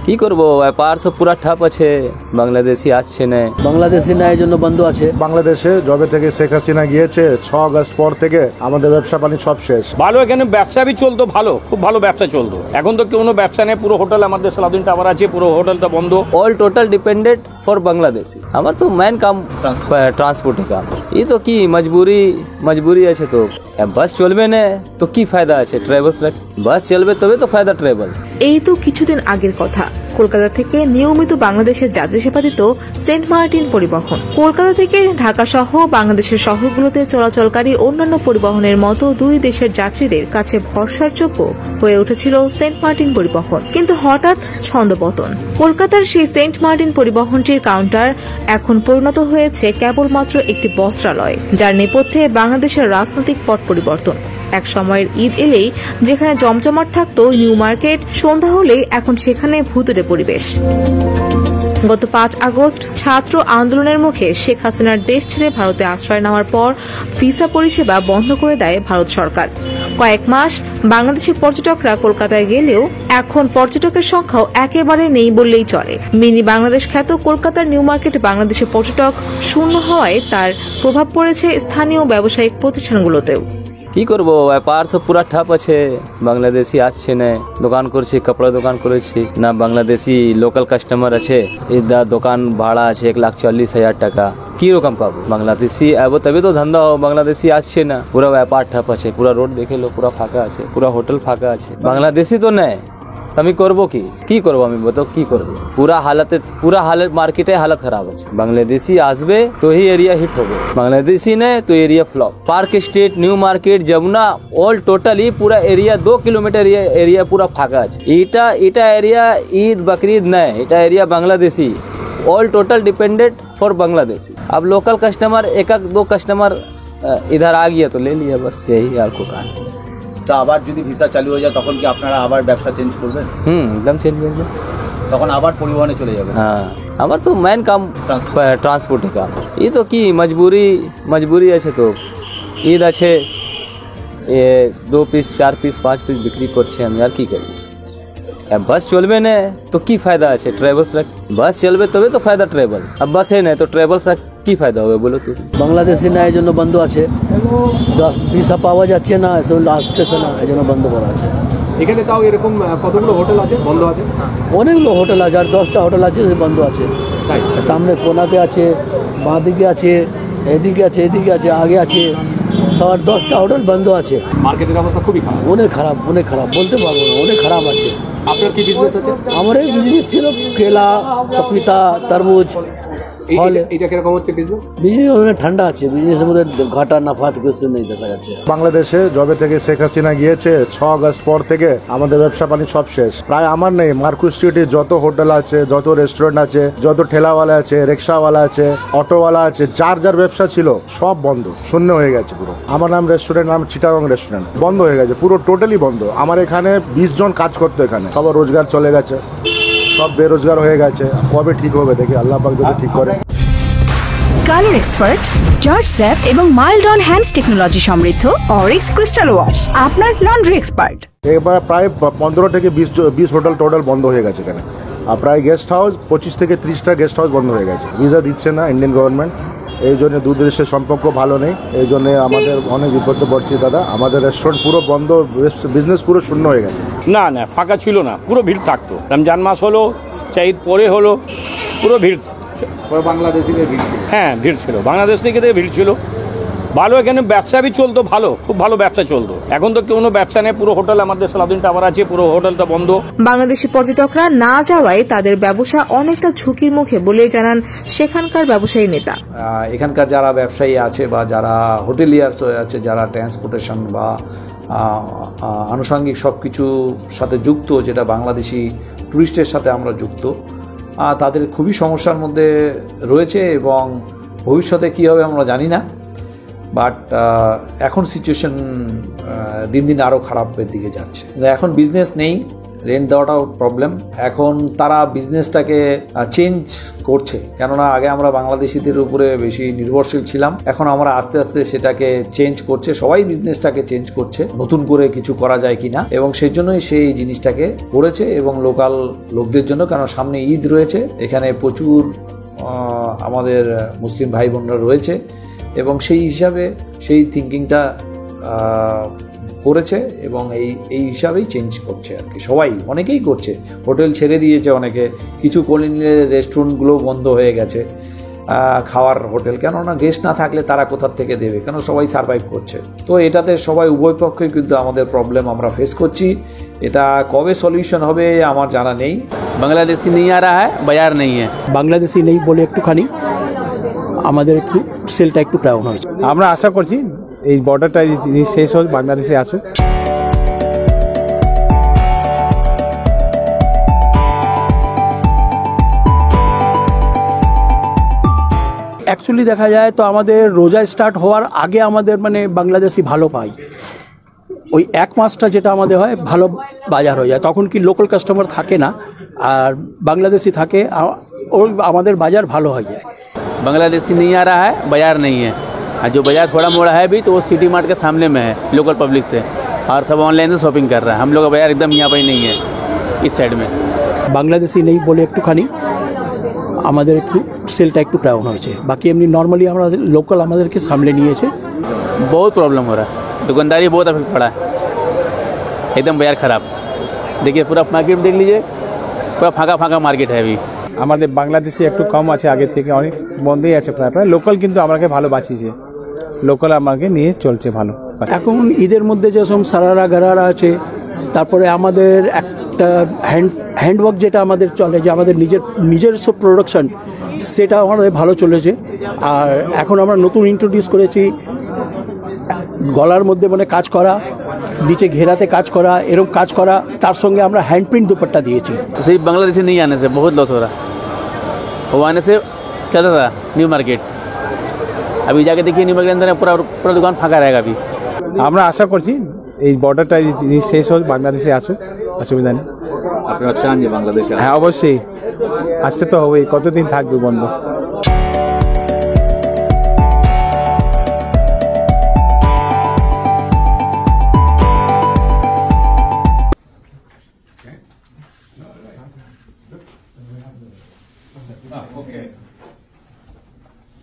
কি করব, ব্যাপার সব পুরা ঠাপ আছে, বাংলাদেশি আসছে না। বাংলাদেশি না, এই জন্য বন্ধ আছে। বাংলাদেশে যবে থেকে শেখ হাসিনা গিয়েছে 6 আগস্ট পর থেকে আমাদের ব্যবসা পানি সব শেষ। ভালো, এখানে ব্যবসা भी চলতো, ভালো, খুব ভালো ব্যবসা চলতো। এখন তো কোনো ব্যবসা নেই, পুরো হোটেল আমাদের সালাউদ্দিন টাওয়ার আছে, পুরো হোটেলটা বন্ধ। All total dependent for Bangladeshi. हमार तो मेन काम ट्रांसपोर्ट काम। ये तो की मजबूरी আছে তো। বাস চলবে না তো কি ফায়দা আছে ট্রাভেলস? বাস চলবে তবে তো ফায়দা ট্রাভেলস। এই তো কিছুদিন আগের কথা, কলকাতা থেকে নিয়মিত বাংলাদেশের যাত্রী সেবা দিত সেন্ট মার্টিন পরিবহন। কলকাতা থেকে ঢাকা সহ বাংলাদেশের শহরগুলোতে চলাচলকারী অন্যান্য পরিবহনের মতো দুই দেশের যাত্রীদের কাছে ভরসার যোগ্য হয়ে উঠেছিল সেন্ট মার্টিন পরিবহন। কিন্তু হঠাৎ ছন্দপতন। কলকাতার সেই সেন্ট মার্টিন পরিবহনটির কাউন্টার এখন পরিণত হয়েছে কেবলমাত্র একটি বস্ত্রালয়, যার নেপথ্যে বাংলাদেশের রাজনৈতিক পট পরিবর্তন। এক সময়ের ঈদ এলেই যেখানে জমজমাট থাকতো নিউ মার্কেট, সন্ধ্যা হলেই এখন সেখানে ভুতুড়ে পরিবেশ। গত 5 আগস্ট ছাত্র আন্দোলনের মুখে শেখ হাসিনার দেশ ছেড়ে ভারতে আশ্রয় নেওয়ার পর ভিসা পরিষেবা বন্ধ করে দেয় ভারত সরকার। কয়েক মাস বাংলাদেশি পর্যটকরা কলকাতায় গেলেও এখন পর্যটকের সংখ্যাও একেবারে নেই বললেই চলে। মিনি বাংলাদেশ খ্যাত কলকাতার নিউ মার্কেটে বাংলাদেশি পর্যটক শূন্য হওয়ায় তার প্রভাব পড়েছে স্থানীয় ব্যবসায়িক প্রতিষ্ঠানগুলোতেও। কি করব, ব্যাপার সব পুরা ঠাপ আছে, বাংলাদেশি আসছে না। দোকান করছি, কাপড়া দোকান করেছি না, বাংলাদেশি লোকাল কাস্টমার আছে। এই দোকান ভাড়া আছে 1,40,000 টাকা। কি রকম পাবো? বাংলাদেশি আবো তবে তো ধান্দা হবে। বাংলাদেশি আসছে না, পুরা ব্যাপার ঠাপ আছে। পুরা রোড দেখে লো, পুরা ফাঁকা আছে, পুরা হোটেল ফাঁকা আছে। বাংলাদেশি তো নেই, আমি করবো কি করবো? আমি বলতো কি করবো? পুরা হালত মার্কেটে হালত খারাপ আছে। বাংলাদেশি আসবে তো হি এরিয়া হিট হবে, বাংলাদেশি নেই তো area flop. Park Street, New Market, Jamuna, all totally পুরা এরিয়া 2 কিলোমিটার এরিয়া পুরা ফাঁকা আছে। এটা এরিয়া ঈদ बकरीद नहीं, এটা area Bangladeshi. All total dependent for Bangladeshi. अब लोकल कस्टमर 1-2 कस्टमर इधर आ गया तो ले लिया, बस यही आपको कहा। তা আবার যদি ভিসা চালু হয়ে যায় তখন কি আপনারা আবার ব্যবসা চেঞ্জ করবেন? एकदम चेंज करबे, তখন আবার পরিবহনে চলে যাবেন? हाँ, हमार तो मेन काम ट्रांसपोर्ट काम। ये तो की मजबूरी আছে তো। ঈদ আছে, 2 পিস 4 পিস 5 পিস বিক্রি করছি আমি, আর কি করব? বাস চলবে না তো কি ফায়দা আছে ট্রাভেলস? বাস চলবে তবে তো ফায়দা ট্রাভেলস। अब বাস है না তো ট্রাভেলস কি ফায়দা হবে বলো তো? বাংলাদেশি না, এই জন্য বন্ধ আছে। ভিসা পাওয়া যাচ্ছে না, আসতেছে না, এই জন্য বন্ধ করা আছে। এখানে তাও এরকম কতগুলো হোটেল আছে বন্ধ আছে? অনেকগুলো হোটেল আছে, আর 10টা হোটেল আছে বন্ধ আছে। তাই সামনে কোনাতে আছে, বাঁ দিকে আছে, এদিকে আছে, আগে আছে, সবার 10টা হোটেল বন্ধ আছে। মার্কেটের অবস্থা খুবই খারাপ, অনেক খারাপ বলতে পারবো না, অনেক খারাপ আছে। আপনার কি বিজনেস আছে? আমার এই বিজনেস ছিল কেলা, পপিতা, তরমুজ। এটা কিরকম হচ্ছে বিজনেস? বিজনেস অনেক ঠান্ডা আছে, বিজনেসের মধ্যে ঘাটা নাফা কিছু নেই দেখা যাচ্ছে। বাংলাদেশে যবে থেকে শেখ হাসিনা গিয়েছে 6 আগস্ট পর থেকে আমাদের ব্যবসা পানি সব শেষ। প্রায় আমার নেই, মার্কুস স্ট্রিটে যত হোটেল আছে, যত রেস্টুরেন্ট আছে, যত ঠেলাওয়ালা আছে, রিক্সাওয়ালা আছে, অটোওয়ালা আছে, যার ব্যবসা ছিল সব বন্ধ, শূন্য হয়ে গেছে পুরো। আমার নাম রেস্টুরেন্ট, নাম চিটাগং রেস্টুরেন্ট, বন্ধ হয়ে গেছে, পুরো টোটালি বন্ধ। আমার এখানে 20 জন কাজ করতো, এখানে সবার রোজগার চলে গেছে, সব বেরোজগার হয়ে গেছে। কবে ঠিক হবে দেখি, আল্লাহ পাক যদি ঠিক করে। কালার এক্সপার্ট, জর্জ স্যাপ এবং মাইল্ড অন হ্যান্ডস টেকনোলজি সমৃদ্ধ অরিক্স ক্রিস্টাল ওয়াশ আপনার লন্ড্রি এক্সপার্ট। এবার প্রায় 15 থেকে 20 হোটেল টোটাল বন্ধ হয়ে গেছে এখানে। আর প্রায় গেস্ট হাউস 25 থেকে 30টা গেস্ট হাউস বন্ধ হয়ে গেছে। ভিসা দিচ্ছে না ইন্ডিয়ান গভর্নমেন্ট, এই জন্য দু দেশের সম্পর্ক ভালো নেই, এই জন্য আমাদের অনেক বিপদে পড়ছি দাদা। আমাদের রেস্টুরেন্ট পুরো বন্ধ, বিজনেস পুরো শূন্য হয়ে গেছে। না ফাঁকা ছিল না, পুরো ভিড় থাকতো। রমজান মাস হলো, ঈদ পরে হলো, পুরো ভিড়। বাংলাদেশিদের ভিড় ছিল? হ্যাঁ, ভিড় ছিল, বাংলাদেশ থেকে ভিড় ছিল। ভালো, এখানে ব্যবসা भी চলতো, ভালো, খুব ভালো ব্যবসা চলতো। এখন তো কোনো ব্যবসা নেই, পুরো হোটেল আমাদের সালাউদ্দিন টাওয়ার আছে, পুরো হোটেলটা বন্ধ। বাংলাদেশি পর্যটকরা না যাওয়ায় তাদের ব্যবসা অনেকটা ঝুঁকির মুখে বলে জানান সেখানকার ব্যবসায়ী নেতা। এখানকার যারা ব্যবসায়ী আছে বা যারা হোটেলিয়ার্স আছে, যারা ট্রান্সপোর্টেশন বা আনুষঙ্গিক সব কিছুর সাথে যুক্ত, যেটা বাংলাদেশি ট্যুরিস্টের সাথে আমরা যুক্ত, তাদের খুবই সমস্যার মধ্যে রয়েছে এবং ভবিষ্যতে কী হবে আমরা জানি না। বাট এখন সিচুয়েশন দিন দিন আরও খারাপের দিকে যাচ্ছে। এখন বিজনেস নেই, রেন্ট দেওয়াটাও প্রবলেম। এখন তারা বিজনেসটাকে চেঞ্জ করছে, কেননা আগে আমরা বাংলাদেশিদের উপরে বেশি নির্ভরশীল ছিলাম, এখন আমরা আস্তে আস্তে সেটাকে চেঞ্জ করছে, সবাই বিজনেসটাকে চেঞ্জ করছে নতুন করে কিছু করা যায় কিনা, এবং সেই জন্যই সেই জিনিসটাকে করেছে। এবং লোকাল লোকদের জন্য, কারণ সামনে ঈদ রয়েছে, এখানে প্রচুর আমাদের মুসলিম ভাই বোনরা রয়েছে, এবং সেই হিসাবে সেই থিঙ্কিংটা করেছে, এবং এই হিসাবেই চেঞ্জ করছে আর কি। সবাই অনেকেই করছে, হোটেল ছেড়ে দিয়েছে অনেকে, কিছু কলিনের রেস্টুরেন্টগুলো বন্ধ হয়ে গেছে, খাওয়ার হোটেল, কেননা গেস্ট না থাকলে তারা কোথার থেকে দেবে, কেন সবাই সার্ভাইভ করছে। তো এটাতে সবাই উভয় পক্ষে কিন্তু আমাদের প্রবলেম আমরা ফেস করছি। এটা কবে সলিউশন হবে আমার জানা নেই। বাংলাদেশি नहीं आ रहा है, बाजार नहीं है। বাংলাদেশি নেই বলে একটুখানি আমাদের একটু সেলটা একটু ডাউন হয়েছে। আমরা আশা করছি এই বর্ডারটা জিনিস শেষ হোক, বাংলাদেশে আসুক। অ্যাকচুয়ালি দেখা যায় তো আমাদের রোজা স্টার্ট হওয়ার আগে আমাদের মানে বাংলাদেশি ভালো পাই, ওই এক মাসটা যেটা আমাদের হয় ভালো বাজার হয়ে যায়, তখন কি লোকাল কাস্টমার থাকে না আর বাংলাদেশি থাকে, ওই আমাদের বাজার ভালো হয়ে যায়। बांग्लादेशी नहीं आ रहा है, बाजार नहीं है। और जो बाजार थोड़ा मोड़ा है भी तो वो सिटी मार्ट के सामने में है लोकल पब्लिक से, और सब ऑनलाइन से शॉपिंग कर रहा है। हम लोग का बाजार एकदम यहाँ पर ही नहीं है, इस साइड में। বাংলাদেশি নেই বলে একটুখানি আমাদের একটু সেলটা একটু ডাউন হয়েছে, বাকি এমনি নর্মালি আমরা লোকাল আমাদেরকে সামলে নিয়েছে। बहुत प्रॉब्लम हो रहा है, दुकानदारी बहुत अफेक्ट पड़ा है, एकदम बाजार ख़राब। देखिए पूरा मार्केट देख लीजिए, पूरा फाँका फाँका मार्केट है अभी। আমাদের বাংলাদেশি একটু কম আছে, আগের থেকে অনেক বন্ধই আছে প্রায় প্রায়। লোকাল কিন্তু আমাকে ভালো বাঁচিয়েছে, লোকাল আমাকে নিয়ে চলছে ভালো। এখন ঈদের মধ্যে যেসব সারারা গারারা আছে, তারপরে আমাদের একটা হ্যান্ডওয়ার্ক যেটা আমাদের চলে, যে আমাদের নিজস্ব প্রোডাকশন, সেটা আমাদের ভালো চলেছে। আর এখন আমরা নতুন ইন্ট্রোডিউস করেছি গলার মধ্যে মানে কাজ করা, নিচে घेराते কাজ করা, এরকম কাজ করা, তার সঙ্গে আমরা হ্যান্ড প্রিন্ট দুপट्टा দিয়েছি। सिर्फ बांग्लादेशी नहीं आने से बहुत लॉस हो रहा, वो आने से चल रहा न्यू मार्केट। अभी जाके देखिए न्यू मार्केट अंदर पूरा पूरा दुकान फाँका रहेगा अभी। আমরা আশা করছি এই বর্ডারটা জিনিস শেষ হোক, বাংলাদেশে আসুক, অসুবিধা নেই। আপনারা চান যে বাংলাদেশে হ্যাঁ অবশ্যই, আসতে তো হবেই, কতদিন থাকবে বন্ধ।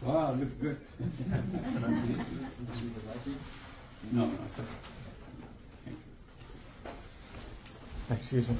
Wow, looks good. No. Excuse me.